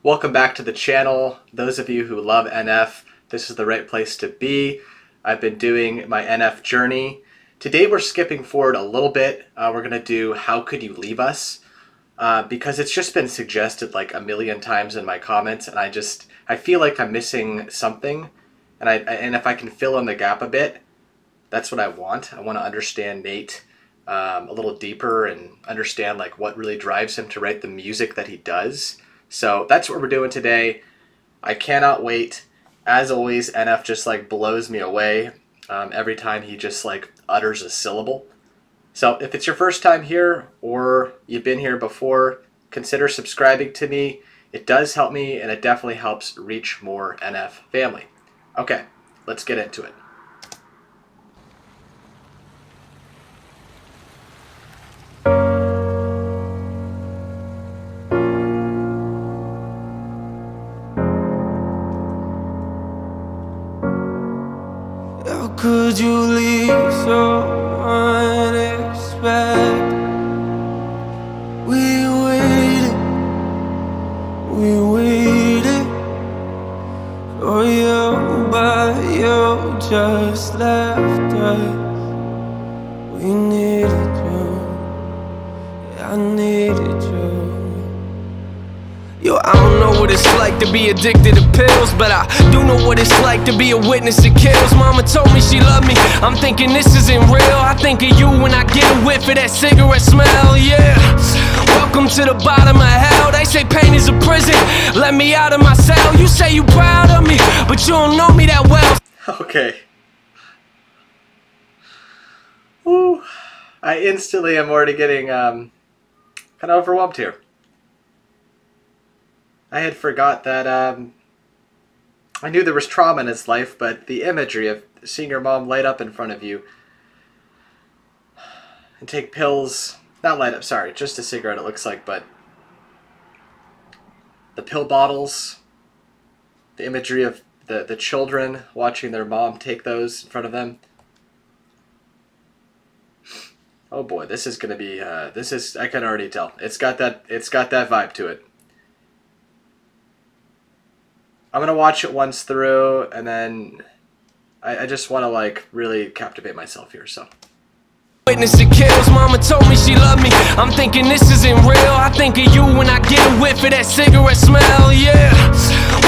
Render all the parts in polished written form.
Welcome back to the channel. Those of you who love NF, this is the right place to be. I've been doing my NF journey. Today we're skipping forward a little bit. We're going to do How Could You Leave Us? Because it's just been suggested like a million times in my comments, and I feel like I'm missing something, and if I can fill in the gap a bit, that's what I want. I want to understand Nate a little deeper and understand like what really drives him to write the music that he does. So that's what we're doing today. I cannot wait. As always, NF just like blows me away every time he just like utters a syllable. So if it's your first time here or you've been here before, consider subscribing to me. It does help me, and it definitely helps reach more NF family. Okay, let's get into it. How could you leave so unexpected? We waited for you, but you just left us. We needed you, I needed you. Yo, I don't know what it's like to be addicted to pills, but I do know what it's like to be a witness to kills. Mama told me she loved me, I'm thinking this isn't real. I think of you when I get a whiff of that cigarette smell, yeah. Welcome to the bottom of hell. They say pain is a prison, let me out of my cell. You say you proud of me, but you don't know me that well. Okay. Woo. I instantly am already getting kind of overwhelmed here. I had forgot that I knew there was trauma in his life, but the imagery of seeing your mom light up in front of you and take pills, not light up, sorry, just a cigarette it looks like, but the pill bottles, the imagery of the children watching their mom take those in front of them. Oh boy, this is going to be, I can already tell. It's got that vibe to it. I'm going to watch it once through, and then I just want to like really captivate myself here, so. Witness to kills, mama told me she loved me, I'm thinking this isn't real. I think of you when I get a whiff of that cigarette smell, yeah.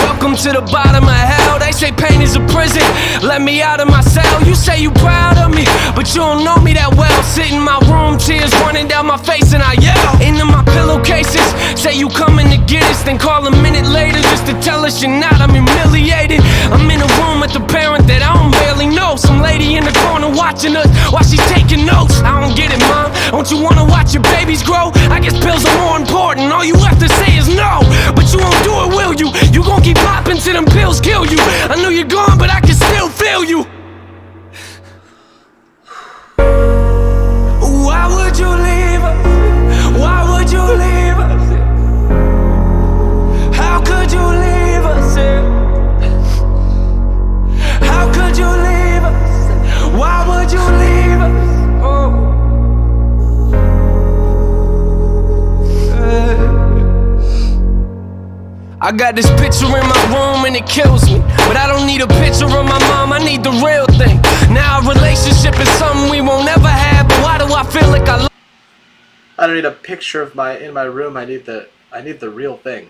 Welcome to the bottom of hell. They say pain is a prison, let me out of my cell. You say you proud of me, but you don't know me that well. Sit in my room, tears running down my face, and I yell into my pillowcases. Say you coming to get us, then call a minute later just to tell us you're not. I'm humiliated. I'm in a room with a parent that I don't barely know. Some lady in the corner watching us while she's taking notes. I don't get it, mom. Don't you wanna watch your babies grow? I guess pills are more important. All you have to say is no, but you won't do it, will you? You gon' keep popping till them pills kill you. I know you're gone, but I can still feel you. Why would you leave us? Why would you leave us? How could you leave us? How could you leave us? Why would you leave us? I got this picture in my room and it kills me, but I don't need a picture of my mom, I need the real thing. Now a relationship is something we won't ever have, but why do I feel like I don't need a picture of in my room, I need the real thing.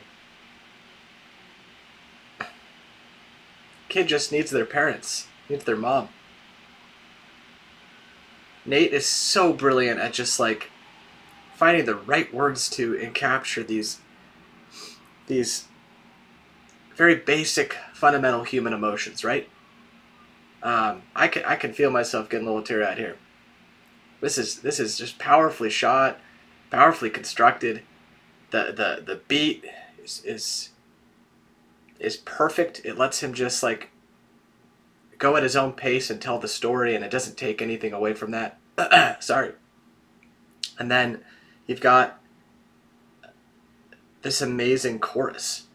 Kid just needs their parents, needs their mom. Nate is so brilliant at just like finding the right words to encapture these very basic, fundamental human emotions, right? I can feel myself getting a little teary-eyed here. This is just powerfully shot, powerfully constructed. The beat is perfect. It lets him just like go at his own pace and tell the story, and it doesn't take anything away from that. Sorry. And then you've got this amazing chorus.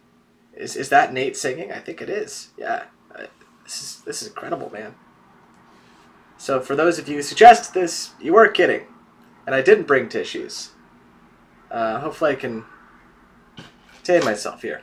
Is that Nate singing? I think it is. Yeah. This is incredible, man. So for those of you who suggest this, you weren't kidding. And I didn't bring tissues. Hopefully I can contain myself here.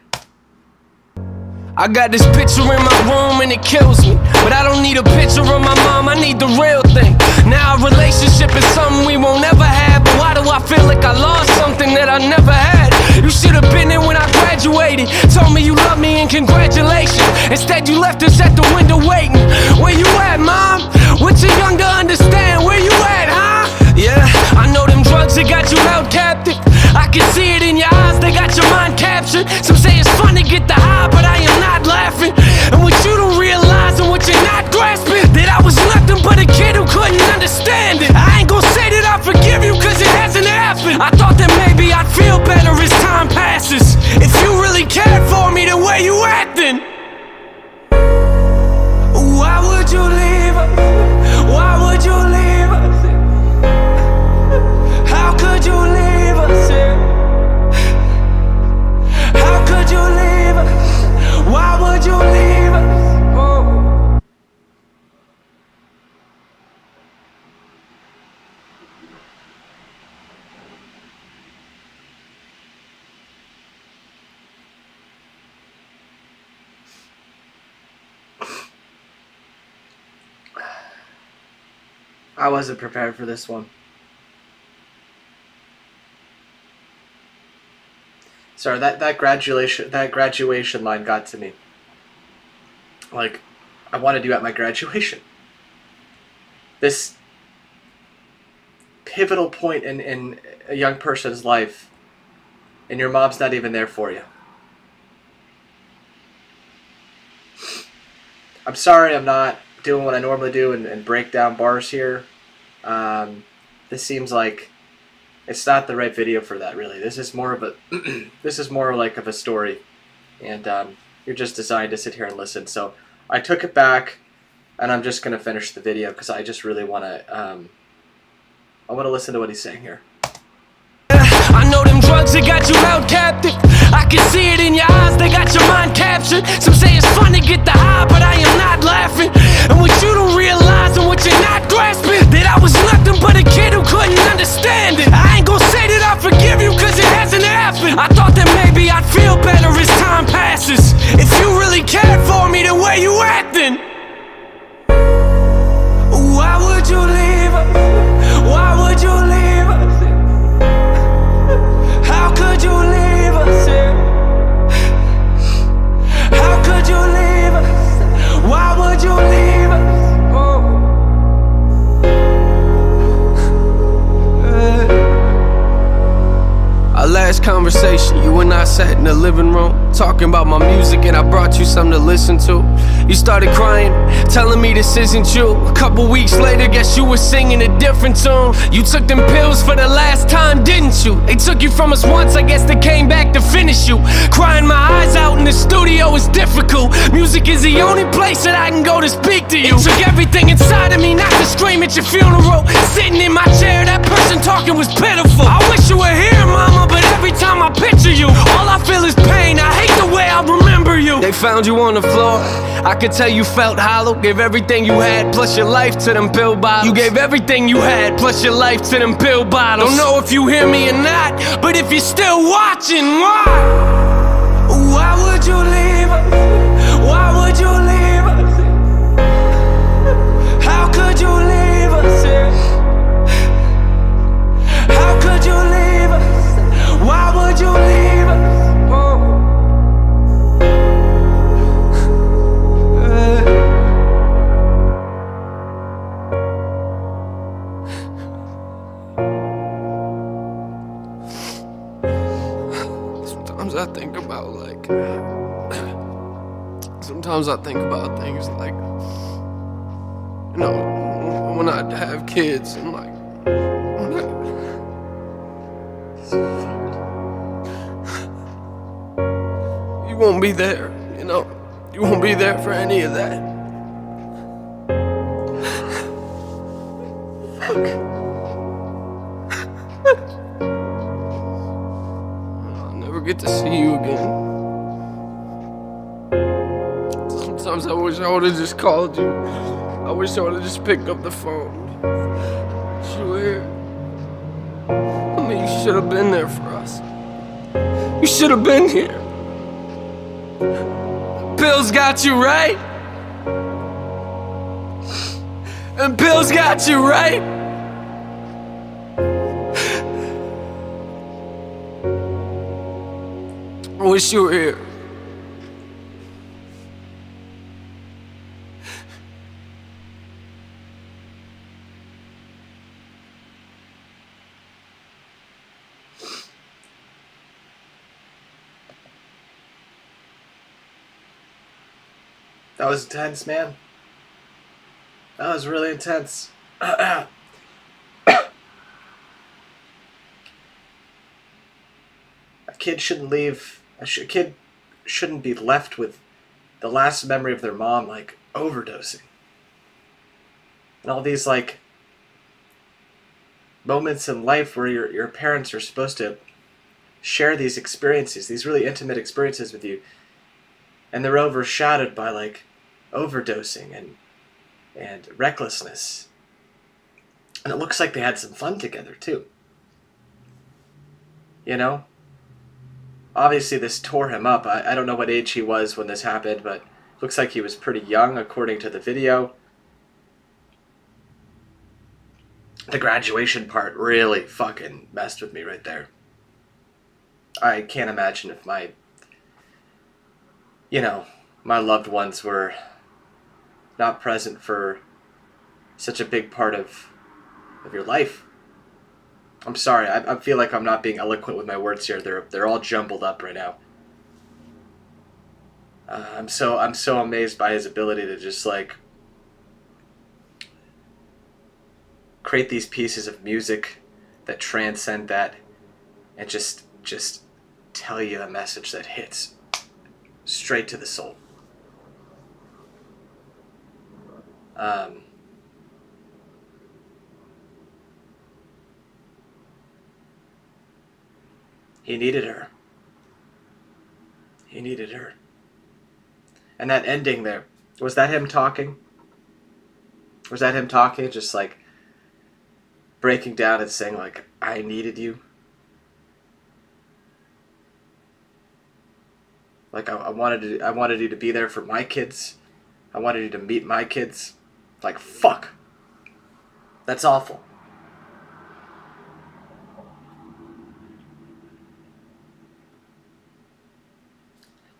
I got this picture in my room and it kills me, but I don't need a picture of my mom, I need the real thing. Now a relationship is something we won't ever have, but why do I feel like I lost something that I never had? You should have been there when I graduated, told me you love me and congratulations. Instead you left us at the window waiting. Where you at, mom? We're too young to understand. Where you at, huh? Yeah, I know them drugs that got you held captive. I can see it in your eyes, they got your mind captured. Some say it's fun to get the high, but I am not laughing. And what you don't realize and what you're not grasping, that I was nothing but a kid who couldn't understand it. I ain't gonna say that I forgive you, cause it hasn't happened. I thought that maybe I'd feel better as time passes. If you really cared for me the way you acting, why would you leave us? Why would you leave us? How could you leave us? How could you leave us? Why would you leave us? Oh. I wasn't prepared for this one. Sorry, that graduation line got to me. Like, I wanted you at my graduation. This pivotal point in a young person's life, and your mom's not even there for you. I'm sorry I'm not doing what I normally do and break down bars here. This seems like it's not the right video for that, really. This is more of a this is more like of a story, and you're just designed to sit here and listen. So I took it back, and I'm just gonna finish the video because I just really want to listen to what he's saying here. I know them drugs that got you held captive. I can see it in your eyes, they got your mind captured. Some say it's fun to get the high, but I am not laughing. And what you don't realize and what you're not grasping, that I was nothing but a kid who couldn't understand it. I ain't gonna say that I forgive you, cause it hasn't happened. I thought that maybe I'd feel better as time passes. If you really cared for me the way you acting, why would you leave us? Why would you leave us? How could you leave us? How could you leave us? Why would you leave us? Our last conversation, you and I sat in the living room talking about my music, and I brought you something to listen to. You started crying, telling me this isn't you. A couple weeks later, guess you were singing a different tune. You took them pills for the last time, didn't you? They took you from us once, I guess they came back to finish you. Crying my eyes out in the studio is difficult. Music is the only place that I can go to speak to you. It took everything inside of me not to scream at your funeral. Sitting in my chair, that person talking was pitiful. I wish you were here, mama, but every time I picture you, all I feel is pain. I hate the way I remember you. They found you on the floor, I could tell you felt hollow. Gave everything you had, plus your life to them pill bottles. You gave everything you had, plus your life to them pill bottles. Don't know if you hear me or not, but if you're still watching, why? Why would you leave us? Why would you leave us? How could you leave us? How could you leave us? Why would you leave us? Sometimes I think about sometimes I think about things like, you know, when I have kids and like, you won't be there, you know, you won't be there for any of that. I'll never get to see you again. Sometimes I wish I would've just called you. I wish I would've just picked up the phone. But you were here. I mean, you should've been there for us. You should've been here. Pills got you right, and pills got you right. I wish you were here. That was intense, man. That was really intense. A kid shouldn't leave. A kid shouldn't be left with the last memory of their mom, like, overdosing. And all these, like, moments in life where your parents are supposed to share these experiences, these really intimate experiences with you, and they're overshadowed by, like, overdosing and recklessness. And it looks like they had some fun together, too. You know? Obviously, this tore him up. I don't know what age he was when this happened, but looks like he was pretty young, according to the video. The graduation part really fucking messed with me right there. I can't imagine if my loved ones were not present for such a big part of your life. I'm sorry, I feel like I'm not being eloquent with my words here. They're all jumbled up right now. I'm so amazed by his ability to just, like, create these pieces of music that transcend that and just tell you a message that hits straight to the soul. He needed her. He needed her. And that ending there, was that him talking? Was that him talking? Just, like, breaking down and saying, like, I needed you? Like, I wanted you to be there for my kids. I wanted you to meet my kids. Like, fuck. That's awful.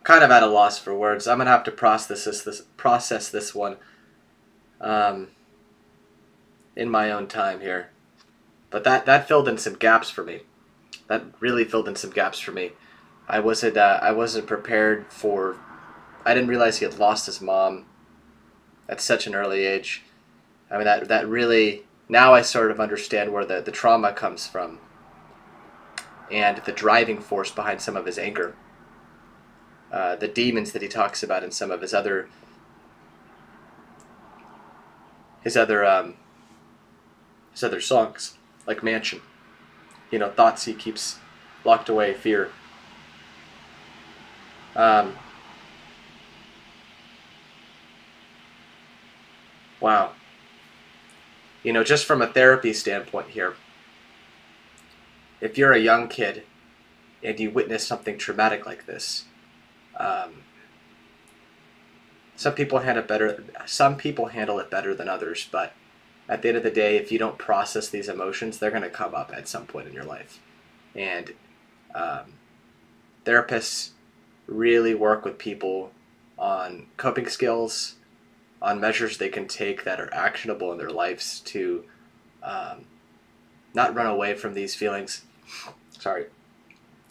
Kind of at a loss for words. I'm gonna have to process this one in my own time here. But that filled in some gaps for me. That really filled in some gaps for me. I wasn't prepared for. I didn't realize he had lost his mom at such an early age. I mean, that really, now I sort of understand where the trauma comes from and the driving force behind some of his anger. The demons that he talks about in some of his other songs, like Mansion. You know, thoughts he keeps locked away, fear. Wow. You know, just from a therapy standpoint here, if you're a young kid and you witness something traumatic like this, some people handle it better than others, but at the end of the day, if you don't process these emotions, they're going to come up at some point in your life. And therapists really work with people on coping skills, on measures they can take that are actionable in their lives to not run away from these feelings.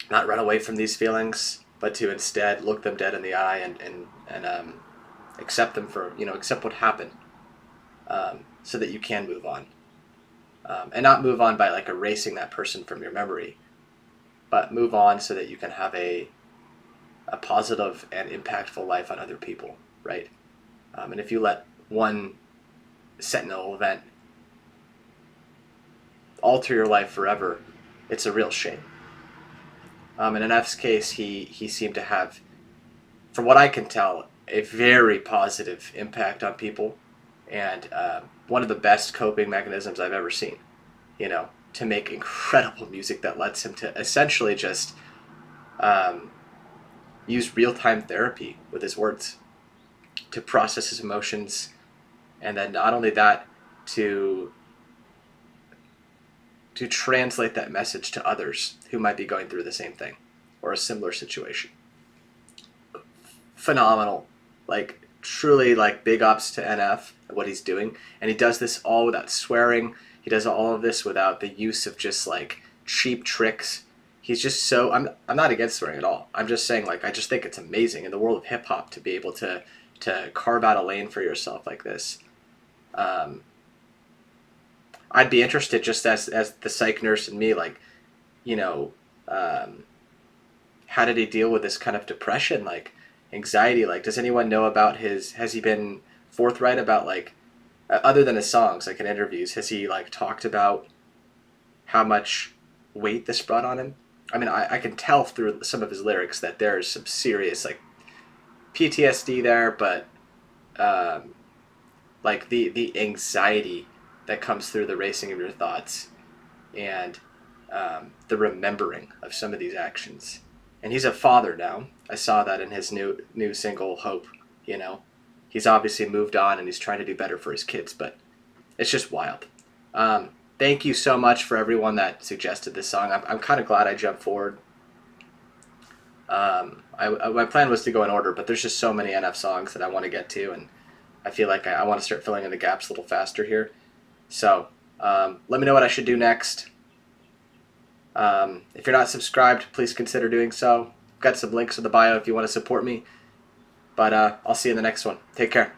Not run away from these feelings, but to instead look them dead in the eye and accept them for, accept what happened, so that you can move on. And not move on by, like, erasing that person from your memory, but move on so that you can have a positive and impactful life on other people, right? And if you let one sentinel event alter your life forever, it's a real shame. In NF's case, he seemed to have, from what I can tell, a very positive impact on people, and one of the best coping mechanisms I've ever seen, to make incredible music that lets him to essentially just use real-time therapy with his words to process his emotions, and then not only that, to translate that message to others who might be going through the same thing or a similar situation. Phenomenal. Like, truly, like, big ups to NF and what he's doing. And he does this all without swearing. He does all of this without the use of just, like, cheap tricks. He's just so... I'm not against swearing at all. I'm just saying, like, I just think it's amazing in the world of hip-hop to be able to carve out a lane for yourself like this. I'd be interested, just as the psych nurse in me, like, you know, how did he deal with this kind of depression, like anxiety? Like, does anyone know about has he been forthright about, like, other than his songs, like in interviews, has he, like, talked about how much weight this brought on him? I mean, I can tell through some of his lyrics that there's some serious, like, PTSD there, but like the anxiety that comes through the racing of your thoughts, and the remembering of some of these actions. And he's a father now. I saw that in his new single, Hope. You know, he's obviously moved on and he's trying to do better for his kids, but it's just wild. Thank you so much for everyone that suggested this song. I'm kind of glad I jumped forward. My plan was to go in order, but there's just so many NF songs that I want to get to, and I feel like I want to start filling in the gaps a little faster here. So let me know what I should do next. If you're not subscribed, please consider doing so. I've got some links in the bio if you want to support me. But I'll see you in the next one. Take care.